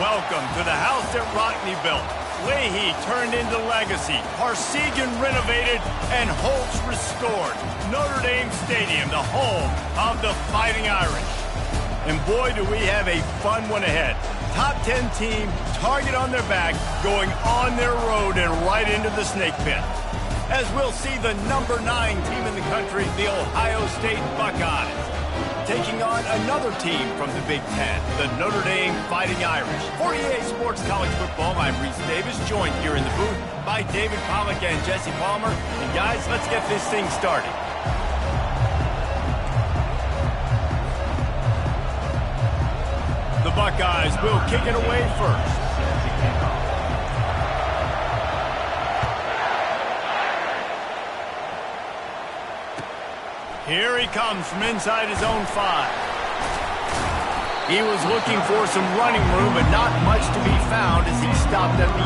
Welcome to the house that Rockne built. Leahy turned into legacy, Parsegian renovated, and Holtz restored. Notre Dame Stadium, the home of the Fighting Irish. And boy, do we have a fun one ahead. Top 10 team, target on their back, going on their road and right into the snake pit. As we'll see the number 9 team in the country, the Ohio State Buckeyes, taking on another team from the Big Ten, the Notre Dame Fighting Irish. For EA Sports College Football, I'm Reese Davis, joined here in the booth by David Pollack and Jesse Palmer. And guys, let's get this thing started. The Buckeyes will kick it away first. Here he comes from inside his own 5. He was looking for some running room, but not much to be found as he stopped at the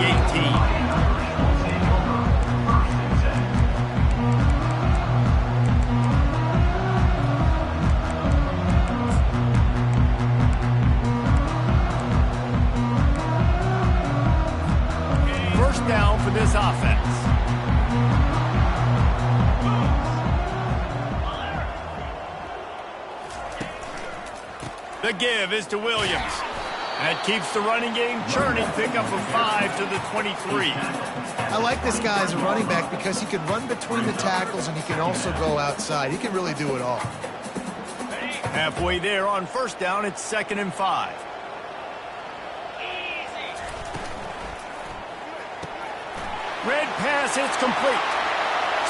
18. First down for this offense. The give is to Williams. That keeps the running game churning. Pick up a 5 to the 23. I like this guy as a running back because he can run between the tackles and he can also go outside. He can really do it all. Halfway there on first down, it's 2nd and 5. Red pass hits complete.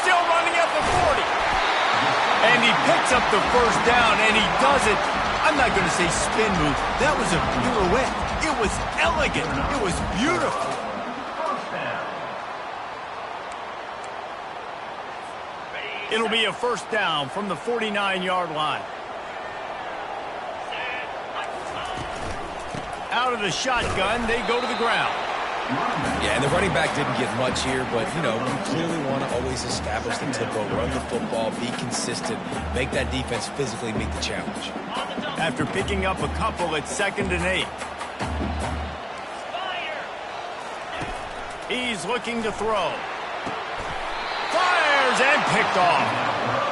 Still running at the 40. And he picks up the first down, and he does it. I'm not going to say spin move. That was a pirouette. It was elegant. It was beautiful. It'll be a first down from the 49-yard line. Out of the shotgun, they go to the ground. Yeah, and the running back didn't get much here, but, you know, you clearly want to always establish the tempo, run the football, be consistent, make that defense physically meet the challenge. After picking up a couple, it's 2nd and 8. He's looking to throw. Fires and picked off.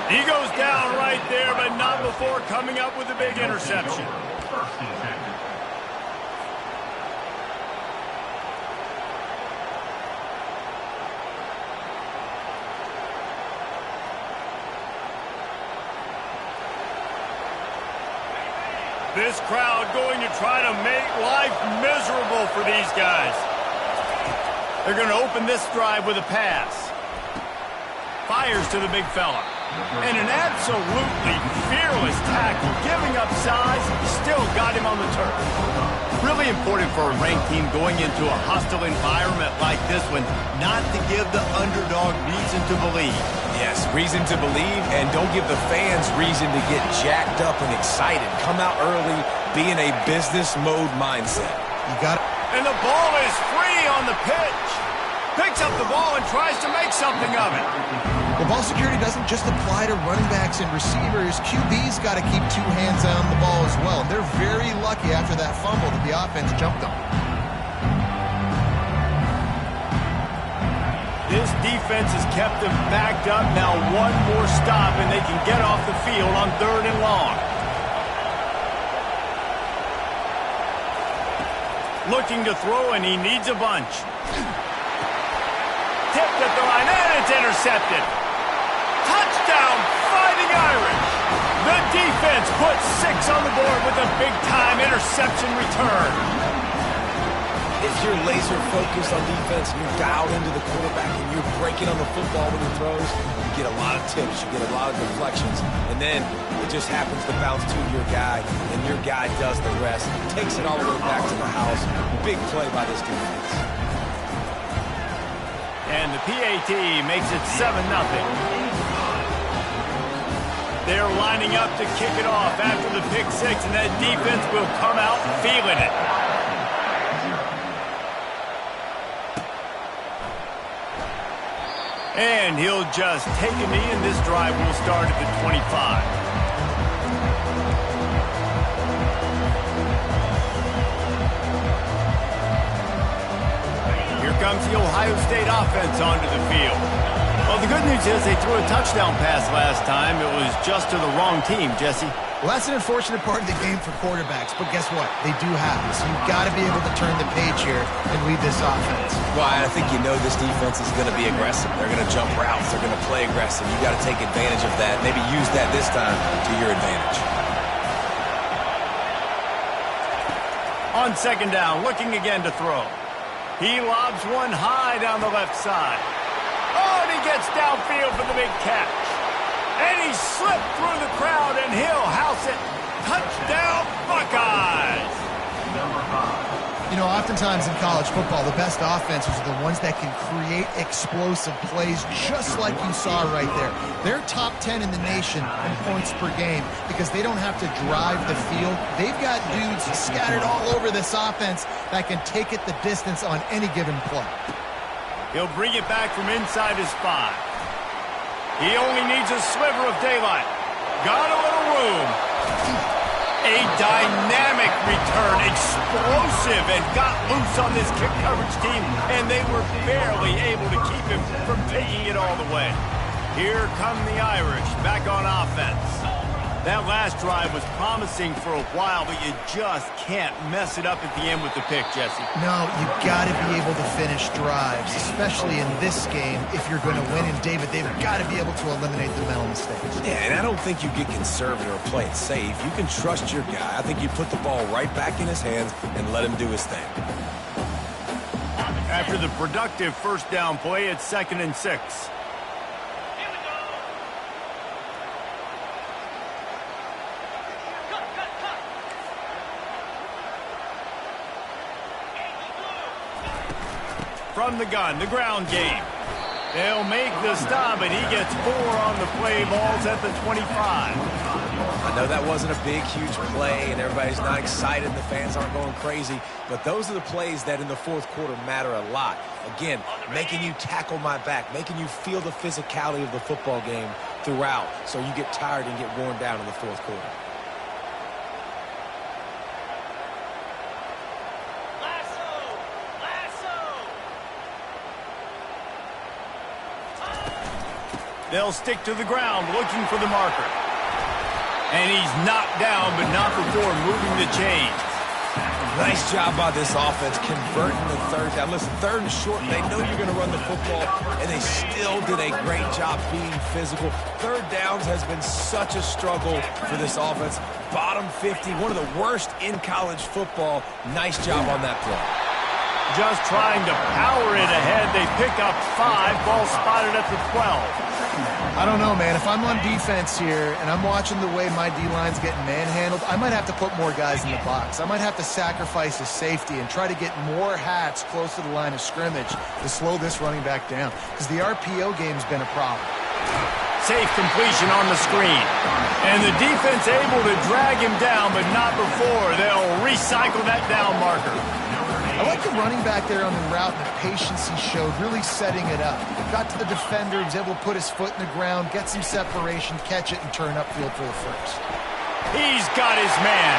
He goes down right there, but not before coming up with a big interception. This crowd going to try to make life miserable for these guys. They're going to open this drive with a pass. Fires to the big fella. And an absolutely fearless tackle, giving up size, still got him on the turf. Really important for a ranked team going into a hostile environment like this one, not to give the underdog reason to believe. Yes, reason to believe, and don't give the fans reason to get jacked up and excited. Come out early, be in a business mode mindset. You got it. And the ball is free on the pitch. Picks up the ball and tries to make something of it. Well, ball security doesn't just apply to running backs and receivers. QB's got to keep 2 hands on the ball as well. And they're very lucky after that fumble that the offense jumped on. This defense has kept them backed up. Now one more stop and they can get off the field on 3rd and long. Looking to throw, and he needs a bunch. Tipped at the line, and it's intercepted. Touchdown, Fighting Irish. The defense puts 6 on the board with a big-time interception return. If you're laser focused on defense and you're dialed into the quarterback and you're breaking on the football when he throws, you get a lot of tips, you get a lot of deflections, and then it just happens to bounce to your guy, and your guy does the rest, takes it all the way back to the house. Big play by this defense. And the PAT makes it 7-0. They're lining up to kick it off after the pick 6, and that defense will come out feeling it. And he'll just take a knee, and this drive will start at the 25. comes the Ohio State offense onto the field. Well, the good news is they threw a touchdown pass last time. It was just to the wrong team, Jesse. Well, that's an unfortunate part of the game for quarterbacks, but guess what? They do have it, so you've got to be able to turn the page here and lead this offense. Well, I think you know this defense is going to be aggressive. They're going to jump routes. They're going to play aggressive. You got to take advantage of that. Maybe use that this time to your advantage. On second down, looking again to throw. He lobs one high down the left side. Oh, and he gets downfield for the big catch. And he slipped through the crowd, and he'll house it. Touchdown, Buckeyes! You know, oftentimes in college football, the best offenses are the ones that can create explosive plays, just like you saw right there. They're top 10 in the nation in points per game because they don't have to drive the field. They've got dudes scattered all over this offense that can take it the distance on any given play. He'll bring it back from inside his 5. He only needs a sliver of daylight. Got a little room. A dynamic return, explosive, and got loose on this kick coverage team, and they were barely able to keep him from taking it all the way. Here come the Irish back on offense. That last drive was promising for a while, but you just can't mess it up at the end with the pick, Jesse. No, you've got to be able to finish drives, especially in this game if you're going to win. And, David, they've got to be able to eliminate the mental mistakes. Yeah, and I don't think you get conservative or play it safe. You can trust your guy. I think you put the ball right back in his hands and let him do his thing. After the productive first down play, it's 2nd and 6. From the gun, the ground game. They'll make the stop, and he gets 4 on the play. Ball's at the 25. I know that wasn't a big, huge play, and everybody's not excited, and the fans aren't going crazy, but those are the plays that in the fourth quarter matter a lot. Again, making you tackle my back, making you feel the physicality of the football game throughout, so you get tired and get worn down in the fourth quarter. They'll stick to the ground looking for the marker. And he's knocked down, but not before moving the chains. Nice job by this offense converting the third down. Listen, 3rd and short, they know you're going to run the football, and they still did a great job being physical. 3rd downs has been such a struggle for this offense. Bottom 50, one of the worst in college football. Nice job on that play. Just trying to power it ahead. They pick up 5. Ball spotted at the 12. I don't know, man. If I'm on defense here and I'm watching the way my D-line's getting manhandled, I might have to put more guys in the box. I might have to sacrifice a safety and try to get more hats close to the line of scrimmage to slow this running back down because the RPO game's been a problem. Safe completion on the screen. And the defense able to drag him down, but not before. They'll recycle that down marker. I like the running back there on the route and the patience he showed, really setting it up. Got to the defender, he was able to put his foot in the ground, get some separation, catch it, and turn upfield for the first. He's got his man.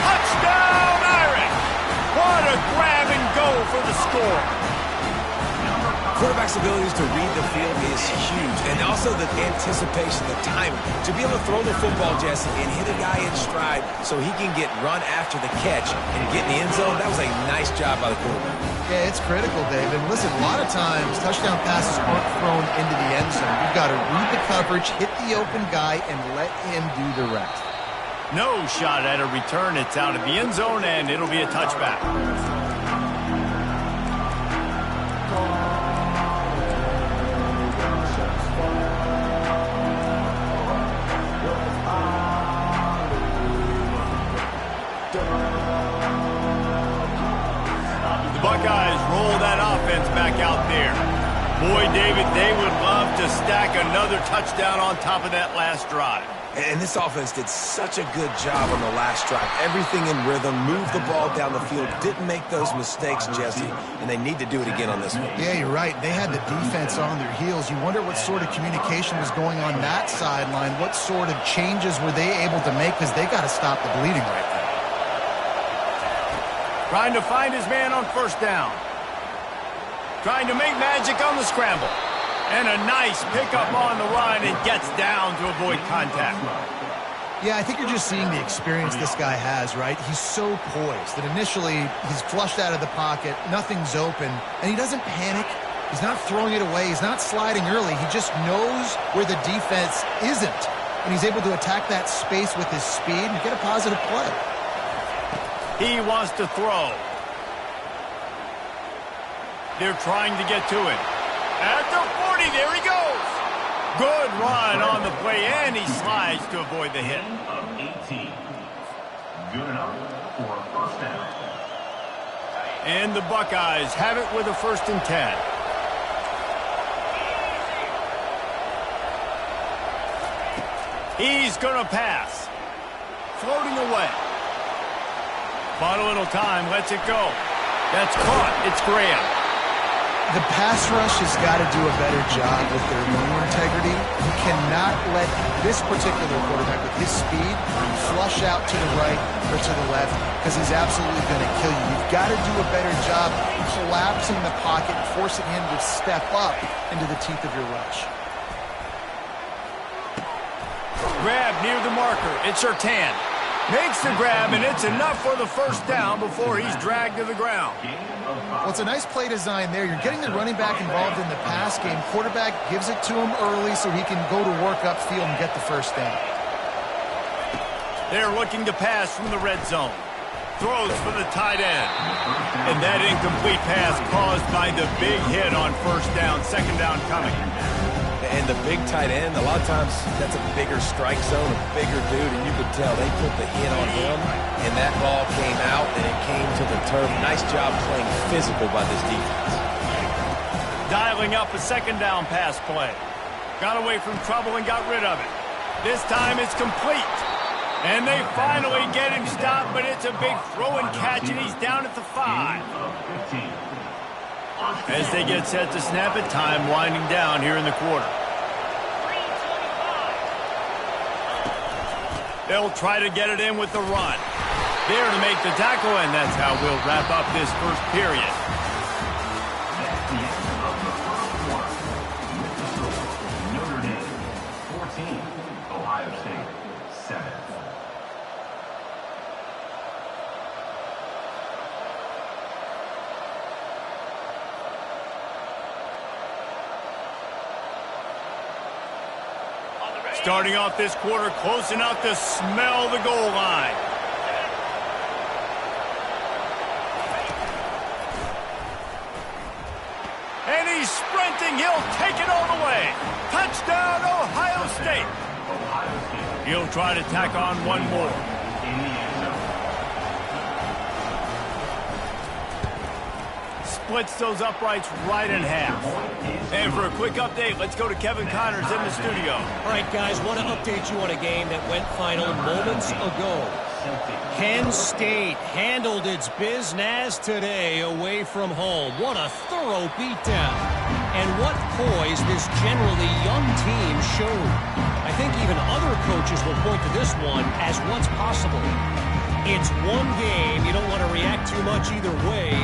Touchdown, Irish! What a grab and go for the score. Quarterback's abilities to read the field is huge, and also the anticipation, the timing. To be able to throw the football, Jesse, and hit a guy in stride so he can get run after the catch and get in the end zone, that was a nice job by the quarterback. Yeah, it's critical, David. Listen, a lot of times touchdown passes aren't thrown into the end zone. You've got to read the coverage, hit the open guy, and let him do the rest. No shot at a return. It's out of the end zone, and it'll be a touchback. Buckeyes roll that offense back out there. Boy, David, they would love to stack another touchdown on top of that last drive. And this offense did such a good job on the last drive. Everything in rhythm, moved the ball down the field, didn't make those mistakes, Jesse, and they need to do it again on this one. Yeah, you're right. They had the defense on their heels. You wonder what sort of communication was going on that sideline. What sort of changes were they able to make because they got to stop the bleeding right now. Trying to find his man on first down. trying to make magic on the scramble. And a nice pickup on the run and gets down to avoid contact. Yeah, I think you're just seeing the experience this guy has, right? He's so poised that initially he's flushed out of the pocket, nothing's open, and he doesn't panic. He's not throwing it away. He's not sliding early. He just knows where the defense isn't, and he's able to attack that space with his speed and get a positive play. He wants to throw. They're trying to get to him. At the 40, there he goes. Good run on the play, and he slides to avoid the hit. Of 18. Good enough for a first down. And the Buckeyes have it with a 1st and 10. He's going to pass. Floating away. Bought a little time, lets it go. That's caught. It's Graham. The pass rush has got to do a better job with their running integrity. You cannot let this particular quarterback with his speed flush out to the right or to the left because he's absolutely going to kill you. You've got to do a better job collapsing the pocket and forcing him to step up into the teeth of your rush. Grab near the marker. It's Surtain. Makes the grab, and it's enough for the 1st down before he's dragged to the ground. Well, it's a nice play design there. You're getting the running back involved in the pass game. Quarterback gives it to him early so he can go to work upfield and get the 1st down. They're looking to pass from the red zone. Throws for the tight end. And that incomplete pass caused by the big hit on 1st down, 2nd down coming. And the big tight end, a lot of times that's a bigger strike zone, a bigger dude, and you could tell they put the hit on him, and that ball came out, and it came to the turf. Nice job playing physical by this defense. Dialing up a 2nd down pass play. Got away from trouble and got rid of it. This time it's complete. And they finally get him stopped, but it's a big throw and catch, and he's down at the 5. As they get set to snap it, time winding down here in the quarter. They'll try to get it in with the run. There to make the tackle, and that's how we'll wrap up this 1st period. That's the end of the 1st quarter. Notre Dame, 14. Ohio State, 7. Starting off this quarter close enough to smell the goal line. And he's sprinting. He'll take it all the way. Touchdown, Ohio State. He'll try to tack on one more. Splits those uprights right in half. And for a quick update, let's go to Kevin Connors in the studio. All right, guys, want to update you on a game that went final moments ago. Penn State handled its business today away from home. What a thorough beatdown. And what poise this generally young team showed. I think even other coaches will point to this one as what's possible. It's one game. You don't want to react too much either way.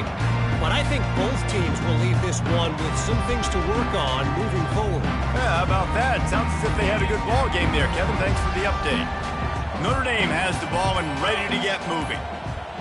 But I think both teams will leave this one with some things to work on moving forward. Yeah, how about that? Sounds as if they had a good ball game there. Kevin, thanks for the update. Notre Dame has the ball and ready to get moving.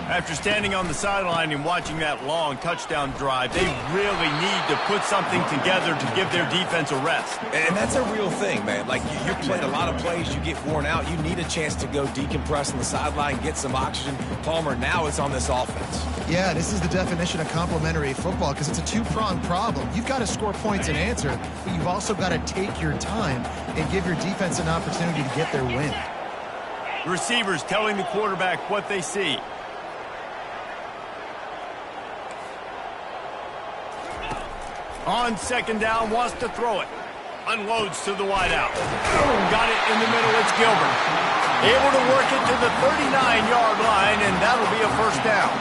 After standing on the sideline and watching that long touchdown drive, they really need to put something together to give their defense a rest. And that's a real thing, man. Like, you played a lot of plays, you get worn out, you need a chance to go decompress on the sideline, get some oxygen. Palmer, now it's on this offense. Yeah, this is the definition of complementary football because it's a two-pronged problem. You've got to score points and answer, but you've also got to take your time and give your defense an opportunity to get their win. Receivers telling the quarterback what they see. On 2nd down, wants to throw it. Unloads to the wideout. Got it in the middle, it's Gilbert. Able to work it to the 39-yard line, and that'll be a 1st down.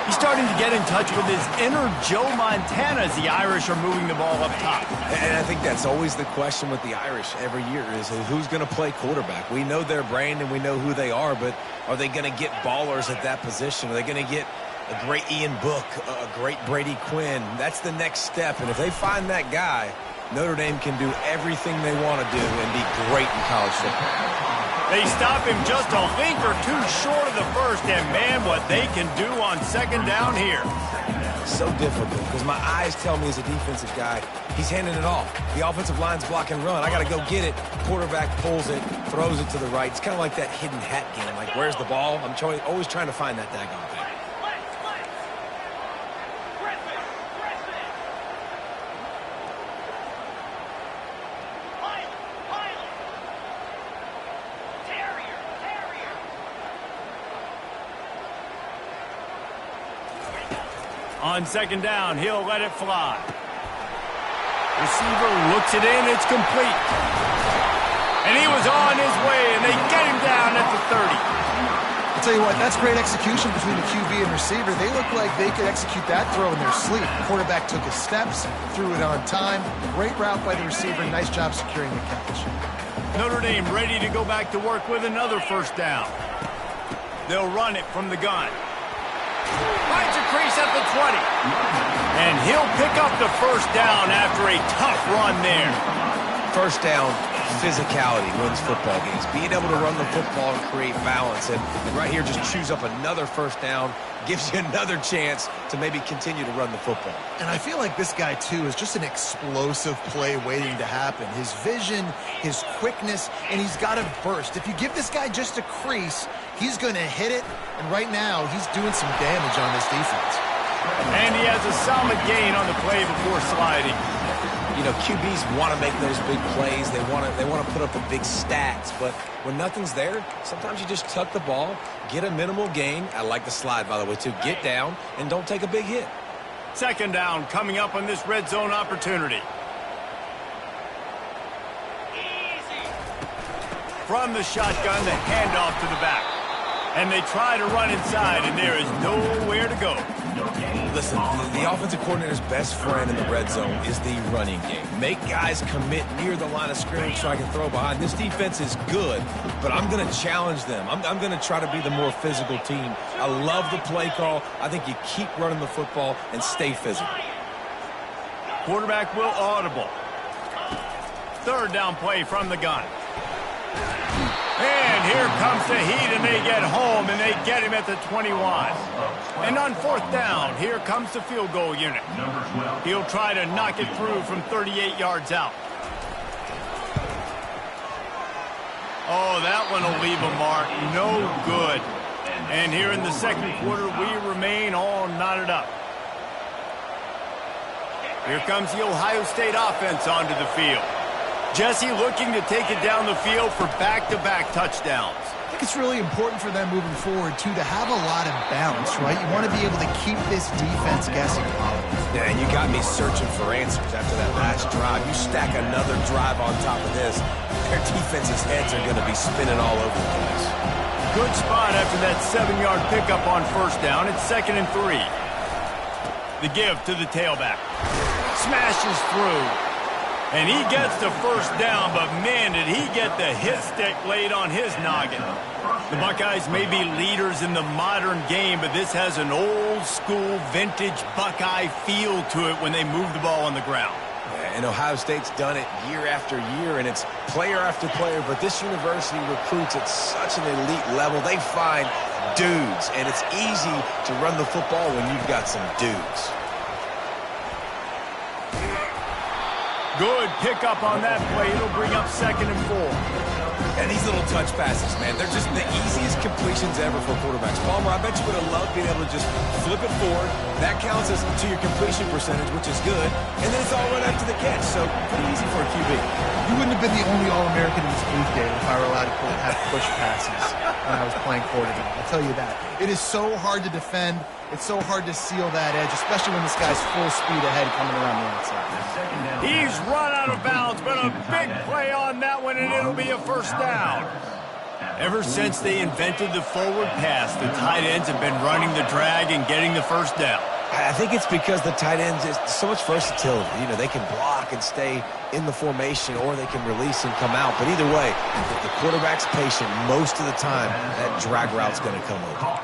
He's starting to get in touch with his inner Joe Montana as the Irish are moving the ball up top. And I think that's always the question with the Irish every year is who's going to play quarterback. We know their brand and we know who they are, but are they going to get ballers at that position? Are they going to get a great Ian Book, a great Brady Quinn? That's the next step, and if they find that guy, Notre Dame can do everything they want to do and be great in college football. They stop him just a link or two short of the first, and man, what they can do on second down here. So difficult because my eyes tell me as a defensive guy, he's handing it off. The offensive line's block and run. I got to go get it. Quarterback pulls it, throws it to the right. It's kind of like that hidden hat game. Like, where's the ball? I'm always trying to find that daggone thing. On second down, he'll let it fly. Receiver looks it in, it's complete. And he was on his way, and they get him down at the 30. I'll tell you what, that's great execution between the QB and receiver. They look like they could execute that throw in their sleep. The quarterback took his steps, threw it on time. Great route by the receiver. Nice job securing the catch. Notre Dame ready to go back to work with another first down. They'll run it from the gun. Finds a crease at the 20. And he'll pick up the first down after a tough run there. First down, physicality wins football games. Being able to run the football and create balance. And right here, just choose up another first down. Gives you another chance to maybe continue to run the football. And I feel like this guy, too, is just an explosive play waiting to happen. His vision, his quickness, and he's got a burst. If you give this guy just a crease, he's going to hit it. And right now, he's doing some damage on this defense. And he has a solid gain on the play before sliding. You know, QBs want to make those big plays. They want to put up the big stats. But when nothing's there, sometimes you just tuck the ball, get a minimal gain. I like the slide, by the way, too. Get down and don't take a big hit. Second down coming up on this red zone opportunity. Easy. From the shotgun, the handoff to the back. And they try to run inside, and there is nowhere to go. Listen, the offensive coordinator's best friend in the red zone is the running game. Make guys commit near the line of scrimmage so I can throw behind. This defense is good, but I'm going to challenge them. I'm going to try to be the more physical team. I love the play call. I think you keep running the football and stay physical. Quarterback will audible. Third down play from the gun. And here comes the heat, and they get home, and they get him at the 21. And on fourth down, here comes the field goal unit. He'll try to knock it through from 38 yards out. Oh, that one will leave a mark. No good. And here in the second quarter, we remain all knotted up. Here comes the Ohio State offense onto the field. Jesse looking to take it down the field for back-to-back touchdowns. I think it's really important for them moving forward, too, to have a lot of balance, right? You want to be able to keep this defense guessing. Yeah, and you got me searching for answers after that last drive. You stack another drive on top of this, their defense's heads are going to be spinning all over the place. Good spot after that 7-yard pickup on first down. It's 2nd and 3. The give to the tailback. Smashes through. And he gets the first down, but man, did he get the hit stick laid on his noggin. The Buckeyes may be leaders in the modern game, but this has an old-school, vintage Buckeye feel to it when they move the ball on the ground. Yeah, and Ohio State's done it year after year, and it's player after player, but this university recruits at such an elite level. They find dudes, and it's easy to run the football when you've got some dudes. Good pickup on that play. It'll bring up 2nd and 4. And these little touch passes, man, they're just the easiest completions ever for quarterbacks. Palmer, I bet you would have loved being able to just flip it forward. That counts as to your completion percentage, which is good. And then it's all right after the catch, so pretty easy for a QB. You wouldn't have been the only All-American in this booth, Dave, if I were allowed to have push passes when I was playing quarterback. I'll tell you that. It is so hard to defend. It's so hard to seal that edge, especially when this guy's full speed ahead coming around the outside. He's run out of bounds, but a big play on that one, and it'll be a first down. Ever since they invented the forward pass, the tight ends have been running the drag and getting the first down. I think it's because the tight ends is so much versatility. You know, they can block and stay in the formation, or they can release and come out. But either way, if the quarterback's patient most of the time, that drag route's going to come open.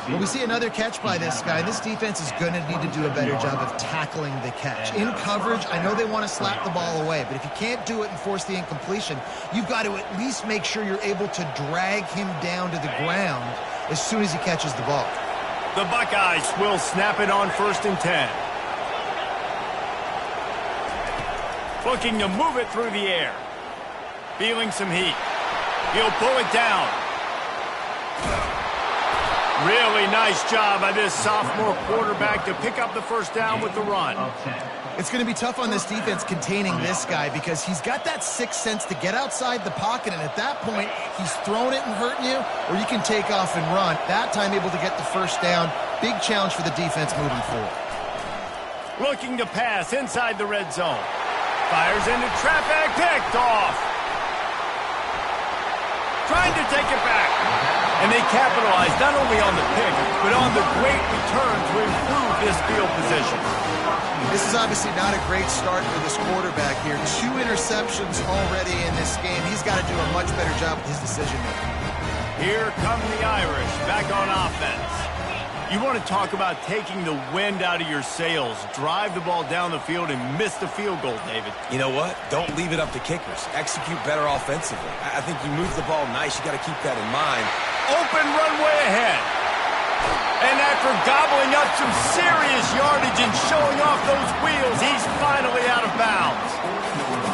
Well, we see another catch by this guy. This defense is going to need to do a better job of tackling the catch. In coverage, I know they want to slap the ball away, but if you can't do it and force the incompletion, you've got to at least make sure you're able to drag him down to the ground as soon as he catches the ball. The Buckeyes will snap it on 1st and 10. Looking to move it through the air. Feeling some heat. He'll pull it down. Really nice job by this sophomore quarterback to pick up the first down with the run. It's going to be tough on this defense containing this guy because he's got that sixth sense to get outside the pocket, and at that point, he's throwing it and hurting you, or you can take off and run. That time able to get the first down. Big challenge for the defense moving forward. Looking to pass inside the red zone. Fires into traffic, picked off. Trying to take it back. And they capitalize not only on the pick, but on the great return to improve this field position. This is obviously not a great start for this quarterback here. 2 interceptions already in this game. He's got to do a much better job with his decision-making. Here come the Irish back on offense. You want to talk about taking the wind out of your sails. Drive the ball down the field and miss the field goal, David. You know what? Don't leave it up to kickers. Execute better offensively. I think you move the ball nice. You got to keep that in mind. Open runway ahead. And after gobbling up some serious yardage and showing off those wheels, he's finally out of bounds.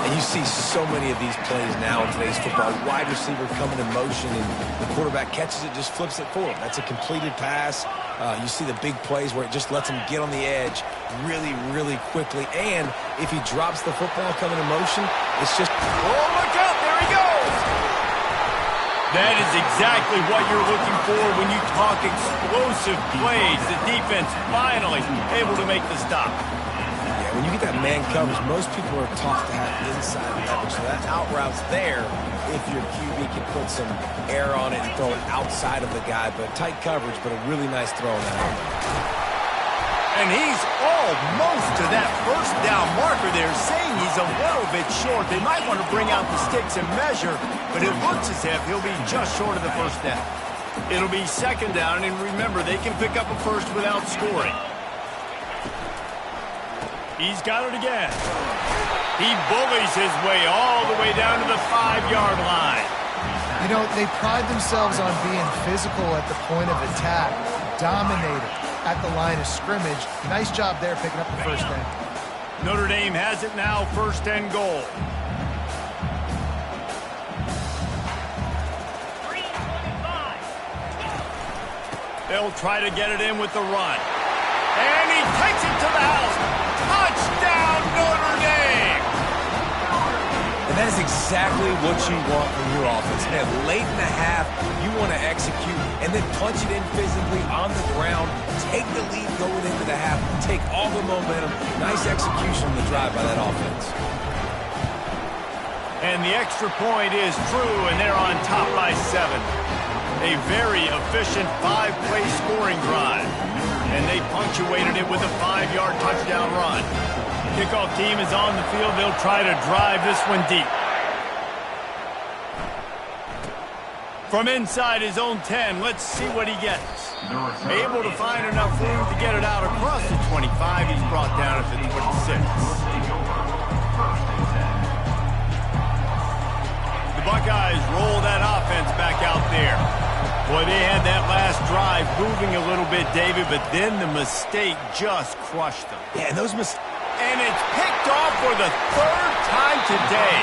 And you see so many of these plays now in today's football. Wide receiver coming in motion, and the quarterback catches it, just flips it for him. That's a completed pass. You see the big plays where it just lets him get on the edge really, really quickly. And if he drops the football coming in motion, it's just... Oh, look out! There he goes! That is exactly what you're looking for when you talk explosive plays. The defense finally able to make the stop. Yeah, when you get that man coverage, most people are taught to have inside leverage. So that out route's there if your QB can put some air on it and throw it outside of the guy. But tight coverage, but a really nice throw on that out. And he's almost to that first down marker there, saying he's a little bit short. They might want to bring out the sticks and measure, but it looks as if he'll be just short of the first down. It'll be 2nd down, and remember, they can pick up a first without scoring. He's got it again. He bullies his way all the way down to the 5-yard line. You know, they pride themselves on being physical at the point of attack, dominated at the line of scrimmage. Nice job there picking up the first down. Notre Dame has it now, 1st and goal. They'll try to get it in with the run. And he takes it to the house. Touchdown, Notre Dame! And that is exactly what you want from your offense. Man, late in the half, you want to execute and then punch it in physically on the ground. Take the lead going into the half. Take all the momentum. Nice execution on the drive by that offense. And the extra point is true, and they're on top by 7. A very efficient 5-play scoring drive. And they punctuated it with a 5-yard touchdown run. Kickoff team is on the field. They'll try to drive this one deep. From inside his own 10, let's see what he gets. Able to find enough room to get it out across the 25. He's brought down at the 26. The Buckeyes roll that offense back out there. Boy, they had that last drive moving a little bit, David, but then the mistake just crushed them. Yeah, and those mistakes. And it's picked off for the 3rd time today.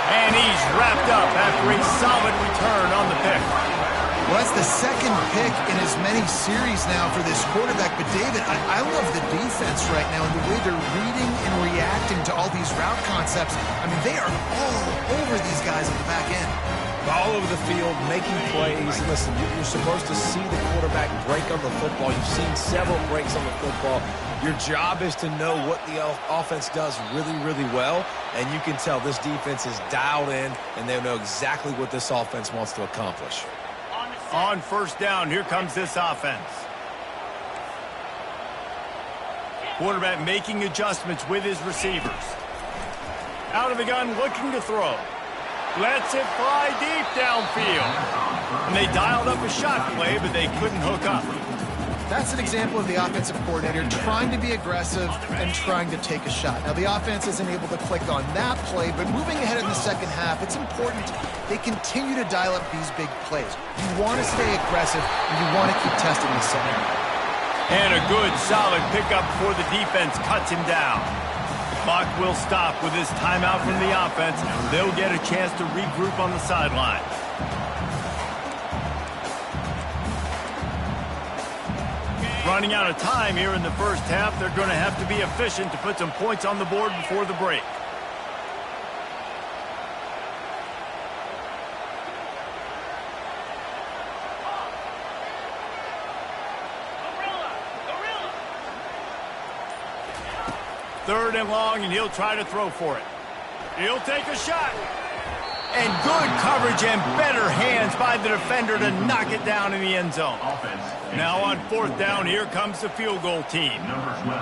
And he's wrapped up after a solid return on the pick. Well, that's the 2nd pick in as many series now for this quarterback. But, David, I love the defense right now and the way they're reading and reacting to all these route concepts. I mean, they are all over these guys at the back end. all over the field, making plays. Listen, you're supposed to see the quarterback break on the football. You've seen several breaks on the football. Your job is to know what the offense does really, really well, and you can tell this defense is dialed in, and they know exactly what this offense wants to accomplish. On first down, here comes this offense. Quarterback making adjustments with his receivers. Out of the gun, looking to throw. Lets it fly deep downfield. And they dialed up a shot play, but they couldn't hook up. That's an example of the offensive coordinator trying to be aggressive and trying to take a shot. Now, the offense isn't able to click on that play, but moving ahead in the second half, it's important they continue to dial up these big plays. You want to stay aggressive, and you want to keep testing the second half. And a good, solid pickup before the defense cuts him down. The clock will stop with this timeout from the offense. They'll get a chance to regroup on the sideline. Running out of time here in the first half. They're going to have to be efficient to put some points on the board before the break. Third and long, and he'll try to throw for it. He'll take a shot. And good coverage and better hands by the defender to knock it down in the end zone. Now on fourth down, here comes the field goal team.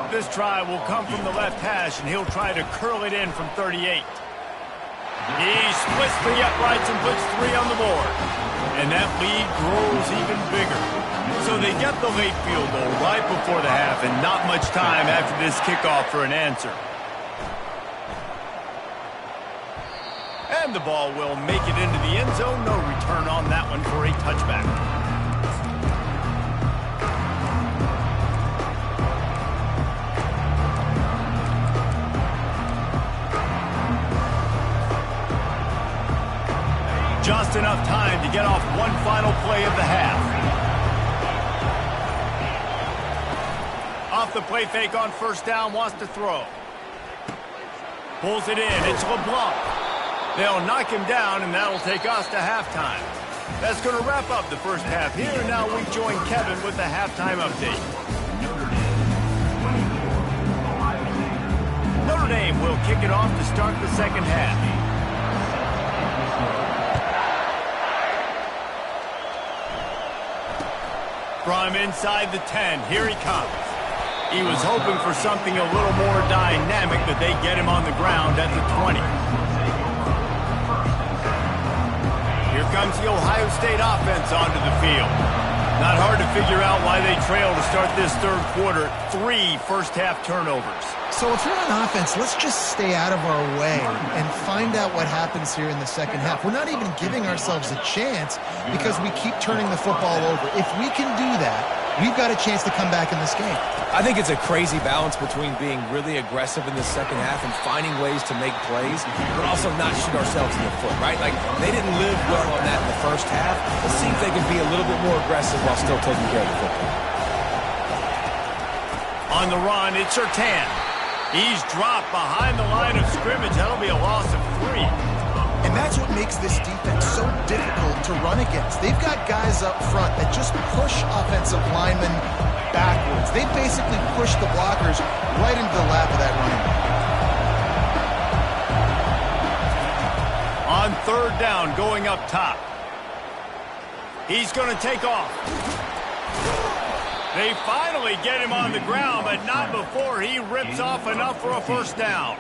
This try will come from the left hash, and he'll try to curl it in from 38. He splits the uprights and puts 3 on the board. And that lead grows even bigger. So they get the late field goal right before the half, and not much time after this kickoff for an answer. And the ball will make it into the end zone. No return on that one for a touchback. Just enough time to get off one final play of the half. Off the play fake on first down, wants to throw. Pulls it in, it's LeBlanc. They'll knock him down, and that'll take us to halftime. That's going to wrap up the first half here, and now we join Kevin with the halftime update. Notre Dame will kick it off to start the second half. From inside the 10, here he comes. He was hoping for something a little more dynamic, but they get him on the ground at the 20. Here comes the Ohio State offense onto the field. Not hard to figure out why they trail to start this third quarter. 3 first-half turnovers. So if you're on offense, let's just stay out of our way and find out what happens here in the second half. We're not even giving ourselves a chance because we keep turning the football over. If we can do that, we've got a chance to come back in this game. I think it's a crazy balance between being really aggressive in the second half and finding ways to make plays, but also not shoot ourselves in the foot, right? Like, they didn't live well on that in the first half. Let's see if they can be a little bit more aggressive while still taking care of the football. On the run, it's Surtain. He's dropped behind the line of scrimmage. That'll be a loss of 3. And that's what makes this defense so difficult to run against. They've got guys up front that just push offensive linemen backwards. They basically push the blockers right into the lap of that running back. On third down, going up top. He's going to take off. They finally get him on the ground, but not before he rips off enough for a first down.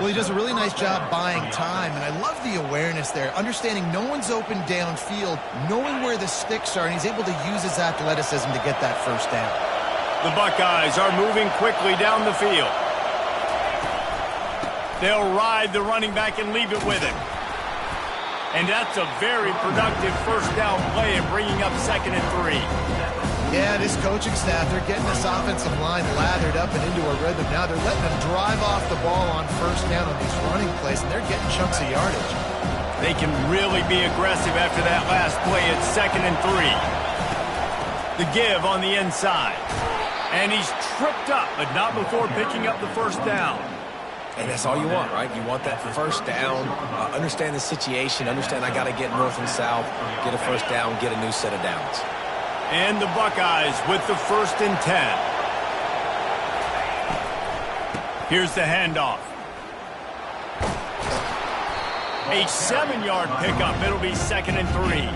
Well, he does a really nice job buying time, and I love the awareness there, understanding no one's open downfield, knowing where the sticks are, and he's able to use his athleticism to get that first down. The Buckeyes are moving quickly down the field. They'll ride the running back and leave it with him. And that's a very productive first down play and bringing up 2nd and 3. Yeah, this coaching staff, they're getting this offensive line lathered up and into a rhythm. Now they're letting them drive off the ball on first down on these running plays, and they're getting chunks of yardage. They can really be aggressive after that last play at 2nd and 3. The give on the inside. And he's tripped up, but not before picking up the first down. And that's all you want, right? You want that first down, understand the situation, understand I got to get north and south, get a first down, get a new set of downs. And the Buckeyes with the 1st and 10. Here's the handoff. A 7-yard pickup. It'll be 2nd and 3.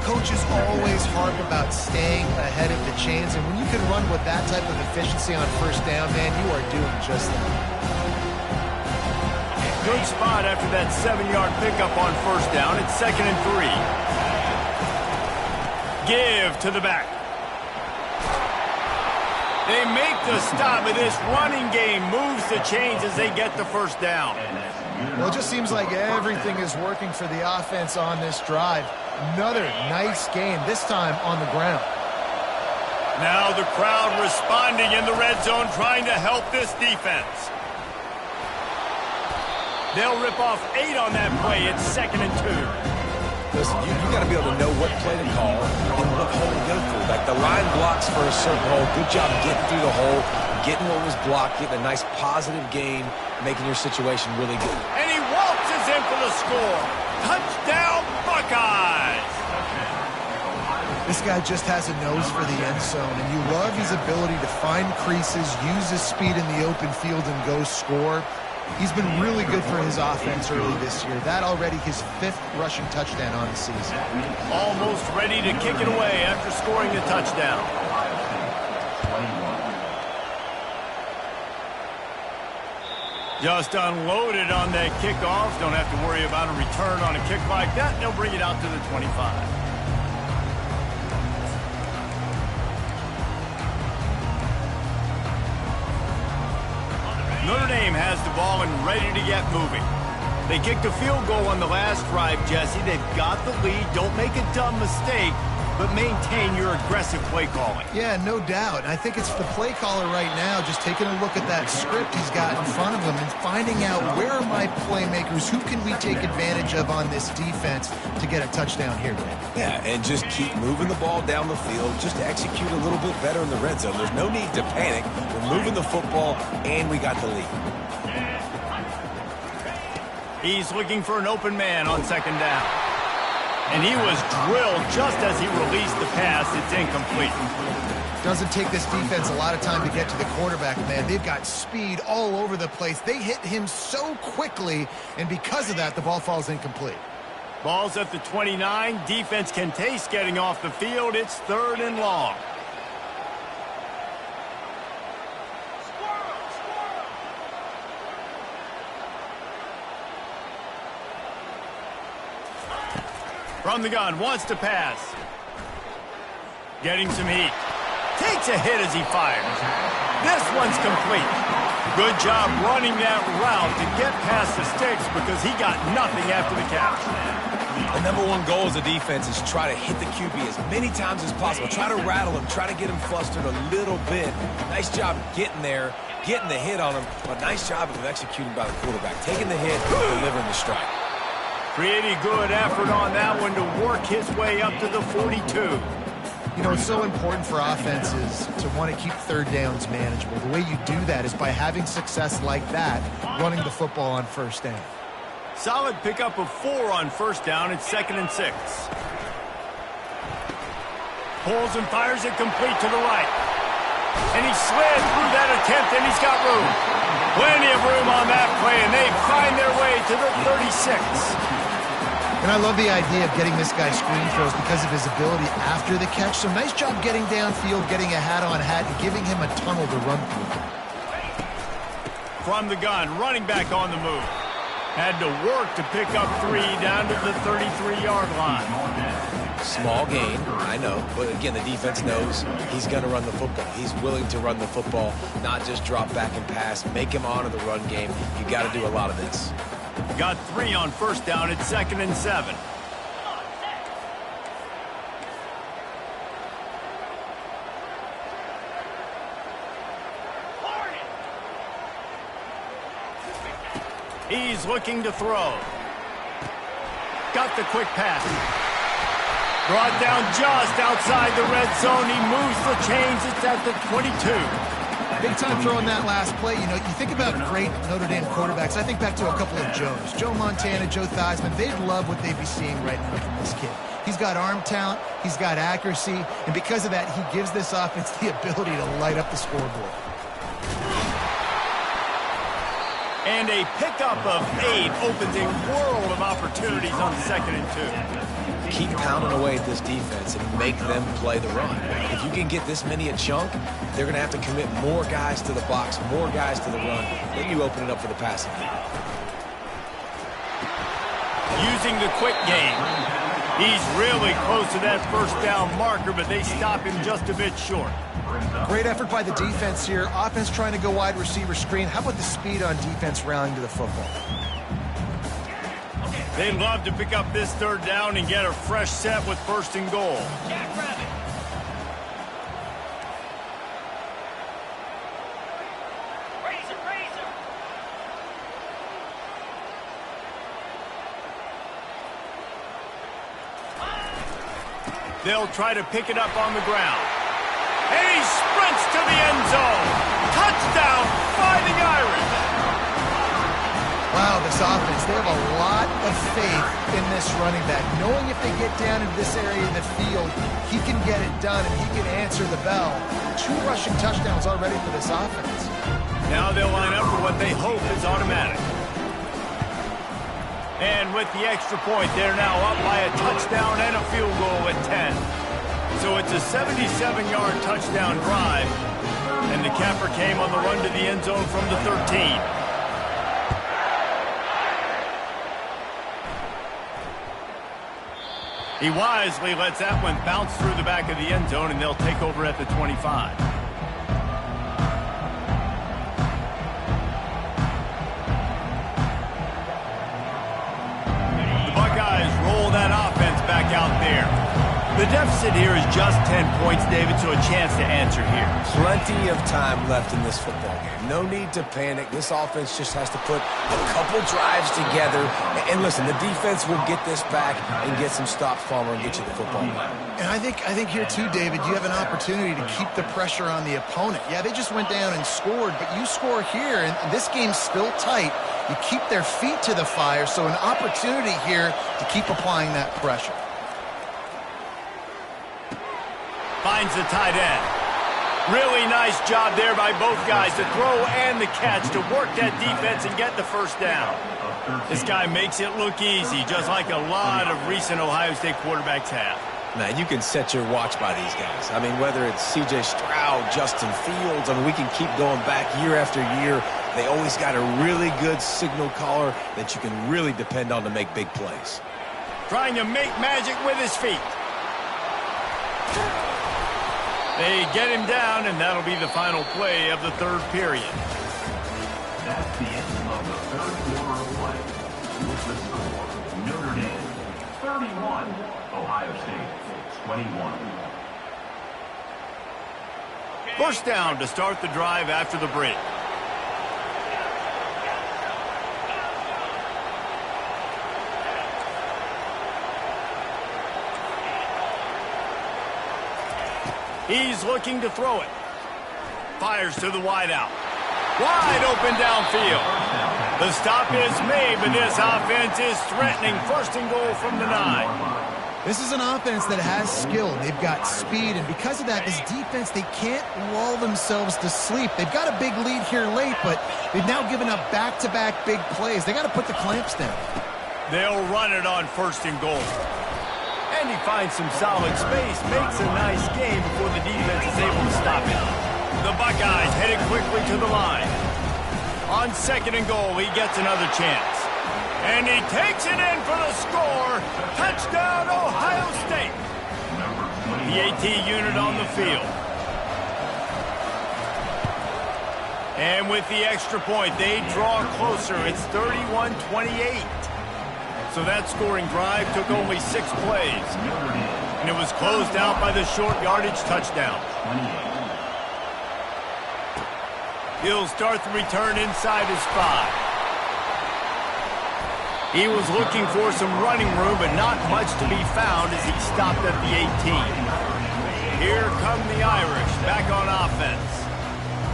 Coaches always harp about staying ahead of the chains, and when you can run with that type of efficiency on first down, man, you are doing just that. Good spot after that 7-yard pickup on first down. It's 2nd and 3. Give to the back. They make the stop, and this running game moves the chains as they get the first down. Well, it just seems like everything is working for the offense on this drive. Another nice game, this time on the ground. Now the crowd responding in the red zone, trying to help this defense. They'll rip off 8 on that play. It's 2nd and 2. Listen, you got to be able to know what play to call and what hole to go through. Like the line blocks for a certain hole. Good job getting through the hole, getting what was blocked, getting a nice positive gain, making your situation really good. And he waltzes in for the score. Touchdown, Buckeyes! This guy just has a nose for the end zone, and you love his ability to find creases, use his speed in the open field, and go score. He's been really good for his offense early this year. That already his 5th rushing touchdown on the season. Almost ready to kick it away after scoring the touchdown. Just unloaded on that kickoff. Don't have to worry about a return on a kick like that. They'll bring it out to the 25. Notre Dame has the ball and ready to get moving. They kicked a field goal on the last drive, Jesse. They've got the lead. Don't make a dumb mistake, but maintain your aggressive play calling. Yeah, no doubt. I think it's the play caller right now just taking a look at that script he's got in front of him and finding out where are my playmakers, who can we take advantage of on this defense to get a touchdown here today. Yeah, and just keep moving the ball down the field, just to execute a little bit better in the red zone. There's no need to panic. We're moving the football, and we got the lead. He's looking for an open man on 2nd down. And he was drilled just as he released the pass. It's incomplete. Doesn't take this defense a lot of time to get to the quarterback, man. They've got speed all over the place. They hit him so quickly, and because of that, the ball falls incomplete. Ball's at the 29. Defense can taste getting off the field. It's 3rd and long. From the gun, wants to pass. Getting some heat. Takes a hit as he fires. This one's complete. Good job running that route to get past the sticks because he got nothing after the catch. The #1 goal as a defense is try to hit the QB as many times as possible. Try to rattle him. Try to get him flustered a little bit. Nice job getting there, getting the hit on him, but nice job of executing by the quarterback. Taking the hit, delivering the strike. Pretty good effort on that one to work his way up to the 42. You know, it's so important for offenses to want to keep 3rd downs manageable. The way you do that is by having success like that, running the football on 1st down. Solid pickup of 4 on 1st down. It's 2nd and 6. Pulls and fires it complete to the right. And he slid through that attempt, and he's got room. Plenty of room on that play, and they find their way to the 36. And I love the idea of getting this guy screen throws because of his ability after the catch. So nice job getting downfield, getting a hat-on-hat, and giving him a tunnel to run through. From the gun, running back on the move. Had to work to pick up 3 down to the 33-yard line. Small gain, I know, but again, the defense knows he's going to run the football. He's willing to run the football, not just drop back and pass, make him honor the run game. You got to do a lot of this. Got 3 on 1st down. It's 2nd and 7. He's looking to throw. Got the quick pass. Brought down just outside the red zone. He moves the chains. It's at the 22. Big time throw on that last play. You know, you think about great Notre Dame quarterbacks. I think back to a couple of Joes. Joe Montana, Joe Theismann. They'd love what they'd be seeing right now from this kid. He's got arm talent. He's got accuracy. And because of that, he gives this offense the ability to light up the scoreboard. And a pickup of 8 opens a world of opportunities on 2nd and 2. Keep pounding away at this defense and make them play the run. If you can get this many a chunk, they're going to have to commit more guys to the box, more guys to the run. Then you open it up for the passing game. Using the quick game. He's really close to that first down marker, but they stop him just a bit short. Great effort by the defense here. Offense trying to go wide receiver screen. How about the speed on defense rallying to the football? They'd love to pick up this 3rd down and get a fresh set with 1st and goal. Jackrabbit. They'll try to pick it up on the ground. And he sprints to the end zone. Touchdown, Fighting Irish. Wow, this offense, they have a lot of faith in this running back. Knowing if they get down into this area of the field, he can get it done and he can answer the bell. 2 rushing touchdowns already for this offense. Now they'll line up for what they hope is automatic. And with the extra point, they're now up by a touchdown and a field goal at 10. So it's a 77-yard touchdown drive. And the capper came on the run to the end zone from the 13. He wisely lets that one bounce through the back of the end zone, and they'll take over at the 25. The Buckeyes roll that offense back out there. The deficit here is just 10 points, David, so a chance to answer here. Plenty of time left in this football game. No need to panic. This offense just has to put a couple drives together. And listen, the defense will get this back and get some stops, Palmer, and get you the football back. And I think here too, David, you have an opportunity to keep the pressure on the opponent. Yeah, they just went down and scored, but you score here, and this game's still tight. You keep their feet to the fire, so an opportunity here to keep applying that pressure. Finds the tight end. Really nice job there by both guys, the throw and the catch, to work that defense and get the first down. This guy makes it look easy, just like a lot of recent Ohio State quarterbacks have. Man, you can set your watch by these guys. I mean, whether it's C.J. Stroud, Justin Fields, I mean, we can keep going back year after year. They always got a really good signal caller that you can really depend on to make big plays. Trying to make magic with his feet. They get him down, and that'll be the final play of the 3rd period. That's the end of the 3rd quarter of play. With the score, Notre Dame 31, Ohio State 21. First down to start the drive after the break. He's looking to throw it. Fires to the wideout. Wide open downfield. The stop is made, but this offense is threatening 1st and goal from the 9. This is an offense that has skill. They've got speed, and because of that, this defense, they can't lull themselves to sleep. They've got a big lead here late, but they've now given up back-to-back big plays. They got to put the clamps down. They'll run it on 1st and goal. And he finds some solid space, makes a nice game before the defense is able to stop it. The Buckeyes headed quickly to the line. On 2nd and goal, he gets another chance. And he takes it in for the score. Touchdown, Ohio State. The AT unit on the field. And with the extra point, they draw closer. It's 31-28. So that scoring drive took only 6 plays. And it was closed out by the short yardage touchdown. He'll start the return inside his 5. He was looking for some running room, but not much to be found as he stopped at the 18. Here come the Irish back on offense.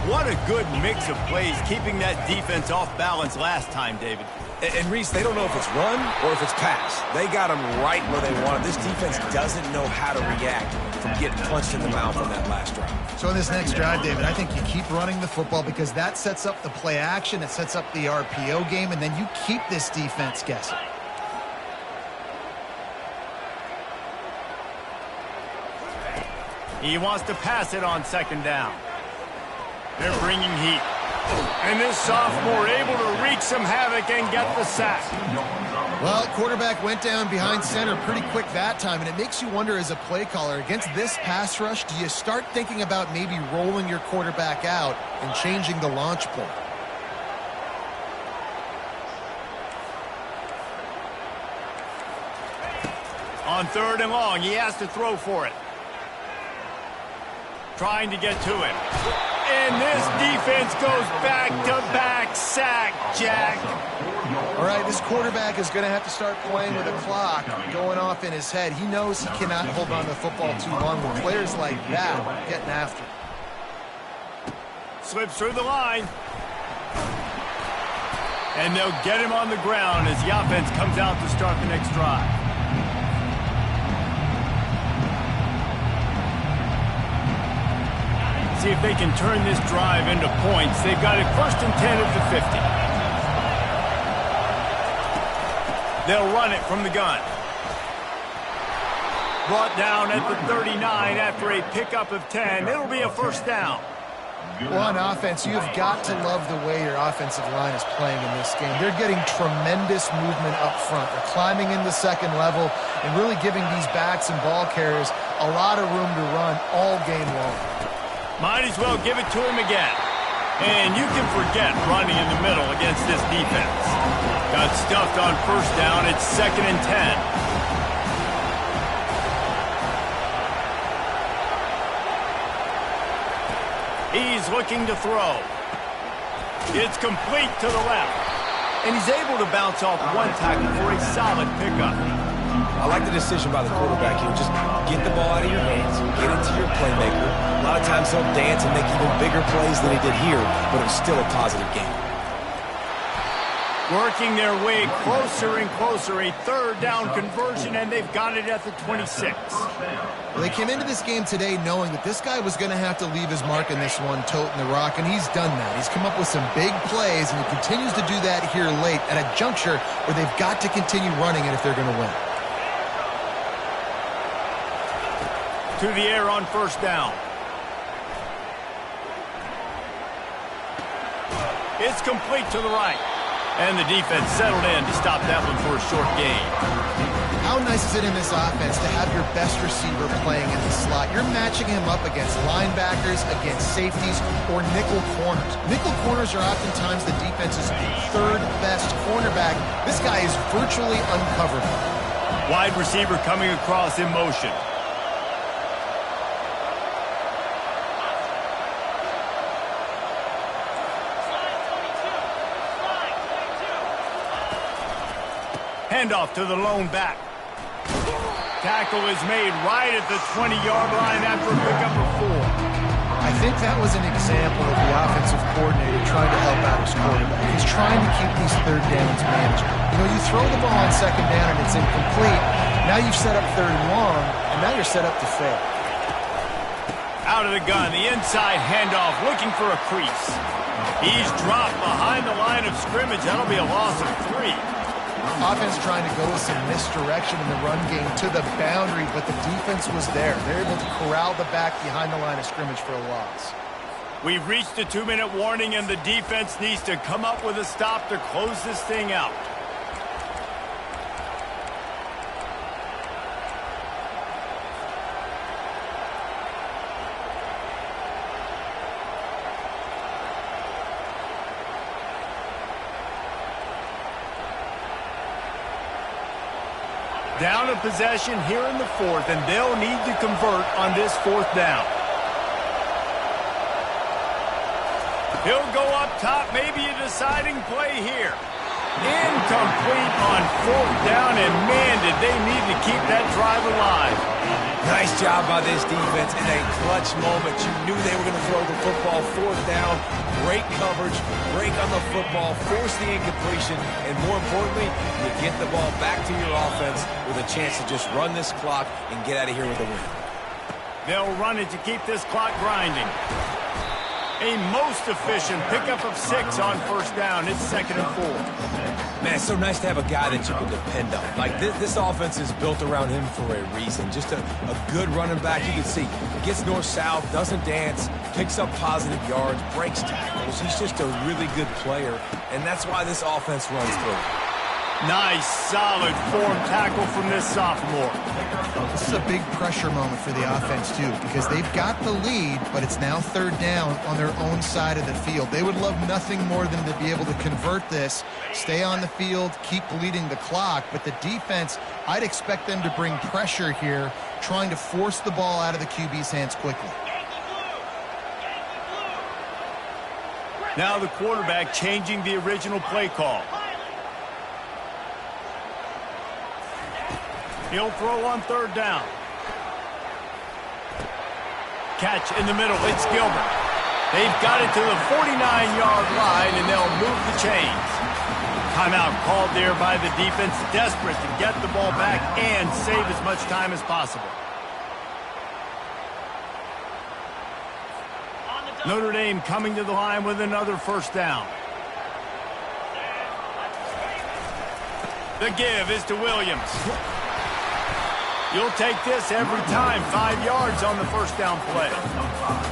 What a good mix of plays, keeping that defense off balance last time, David. And Reese, they don't know if it's run or if it's pass. They got them right where they want them. This defense doesn't know how to react from getting punched in the mouth on that last drive. So in this next drive, David, I think you keep running the football because that sets up the play action, it sets up the RPO game, and then you keep this defense guessing. He wants to pass it on second down. They're bringing heat. And this sophomore able to wreak some havoc and get the sack. Well, quarterback went down behind center pretty quick that time, and it makes you wonder as a play caller, against this pass rush, do you start thinking about maybe rolling your quarterback out and changing the launch point? On 3rd and long, he has to throw for it. Trying to get to him. And this defense goes back-to-back sack, Jack. All right, this quarterback is going to have to start playing with a clock going off in his head. He knows he cannot hold on to the football too long with players like that getting after him. Slips through the line. And they'll get him on the ground as the offense comes out to start the next drive. See if they can turn this drive into points. They've got it 1st and 10 at the 50. They'll run it from the gun. Brought down at the 39 after a pickup of 10. It'll be a 1st down. Well, on offense, you've got to love the way your offensive line is playing in this game. They're getting tremendous movement up front. They're climbing in the second level and really giving these backs and ball carriers a lot of room to run all game long. Might as well give it to him again. And you can forget running in the middle against this defense. Got stuffed on 1st down. It's 2nd and 10. He's looking to throw. It's complete to the left. And he's able to bounce off one tackle for a solid pickup. I like the decision by the quarterback here. Just get the ball out of your hands, get it to your playmaker. A lot of times they'll dance and make even bigger plays than he did here, but it was still a positive game. Working their way closer and closer, a 3rd down conversion, and they've got it at the 26. Well, they came into this game today knowing that this guy was going to have to leave his mark in this one, toting the rock, and he's done that. He's come up with some big plays, and he continues to do that here late at a juncture where they've got to continue running it if they're going to win. To the air on 1st down. It's complete to the right. And the defense settled in to stop that one for a short gain. How nice is it in this offense to have your best receiver playing in the slot? You're matching him up against linebackers, against safeties, or nickel corners. Nickel corners are oftentimes the defense's 3rd best cornerback. This guy is virtually uncoverable. Wide receiver coming across in motion. Handoff to the lone back. Tackle is made right at the 20-yard line after a pickup of 4. I think that was an example of the offensive coordinator trying to help out his quarterback. He's trying to keep these 3rd downs manageable. You know, you throw the ball on 2nd down and it's incomplete. Now you've set up 3rd and long, and now you're set up to fail. Out of the gun, the inside handoff, looking for a crease. He's dropped behind the line of scrimmage. That'll be a loss of 3. Offense trying to go with some misdirection in the run game to the boundary, but the defense was there. They're able to corral the back behind the line of scrimmage for a loss. We've reached the 2-minute warning, and the defense needs to come up with a stop to close this thing out. Down a possession here in the 4th, and they'll need to convert on this 4th down. He'll go up top, maybe a deciding play here. Incomplete on 4th down, and man, did they need to keep that drive alive. Nice job by this defense in a clutch moment. You knew they were going to throw the football. Fourth down, great coverage, break on the football, force the incompletion, and more importantly, you get the ball back to your offense with a chance to just run this clock and get out of here with a win. They'll run it to keep this clock grinding. A most efficient pickup of 6 on first down. It's 2nd and 4. Man, it's so nice to have a guy that you can depend on. Like, this offense is built around him for a reason. Just a good running back. You can see, gets north-south, doesn't dance, picks up positive yards, breaks tackles. He's just a really good player, and that's why this offense runs through. Nice, solid form tackle from this sophomore. This is a big pressure moment for the offense, too, because they've got the lead, but it's now 3rd down on their own side of the field. They would love nothing more than to be able to convert this, stay on the field, keep bleeding the clock, but the defense, I'd expect them to bring pressure here, trying to force the ball out of the QB's hands quickly. Now the quarterback changing the original play call. He'll throw on 3rd down. Catch in the middle. It's Gilbert. They've got it to the 49-yard line, and they'll move the chains. Timeout called there by the defense, desperate to get the ball back and save as much time as possible. Notre Dame coming to the line with another first down. The give is to Williams. You'll take this every time. 5 yards on the first down play.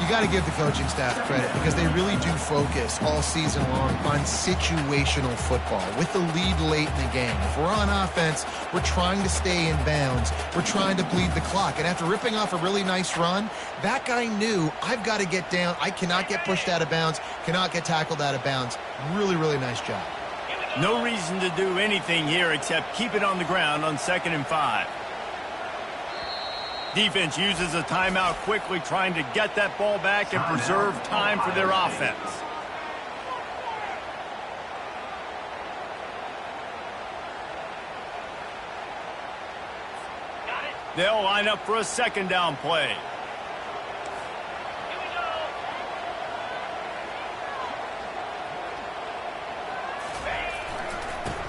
You got to give the coaching staff credit because they really do focus all season long on situational football with the lead late in the game. If we're on offense, we're trying to stay in bounds. We're trying to bleed the clock. And after ripping off a really nice run, that guy knew, I've got to get down. I cannot get pushed out of bounds, cannot get tackled out of bounds. Really, really nice job. No reason to do anything here except keep it on the ground on 2nd and 5. Defense uses a timeout quickly, trying to get that ball back and preserve time for their offense. They'll line up for a 2nd down play.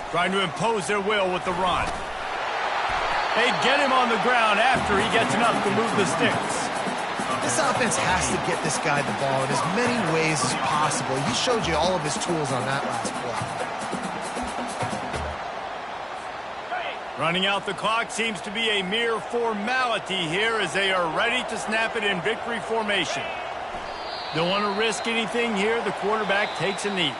Trying to impose their will with the run. They get him on the ground after he gets enough to move the sticks. This offense has to get this guy the ball in as many ways as possible. He showed you all of his tools on that last play. Running out the clock seems to be a mere formality here as they are ready to snap it in victory formation. Don't want to risk anything here. The quarterback takes a knee.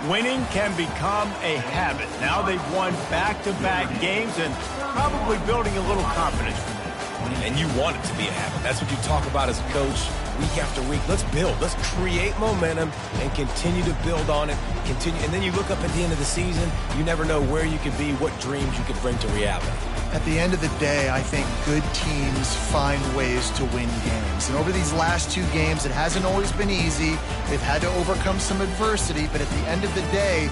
Winning can become a habit. Now they've won back-to-back games and probably building a little confidence from it. And you want it to be a habit. That's what you talk about as a coach week after week. Let's build. Let's create momentum and continue to build on it. And then you look up at the end of the season, you never know where you could be, what dreams you could bring to reality. At the end of the day, I think good teams find ways to win games. And over these last 2 games, it hasn't always been easy. They've had to overcome some adversity, but at the end of the day,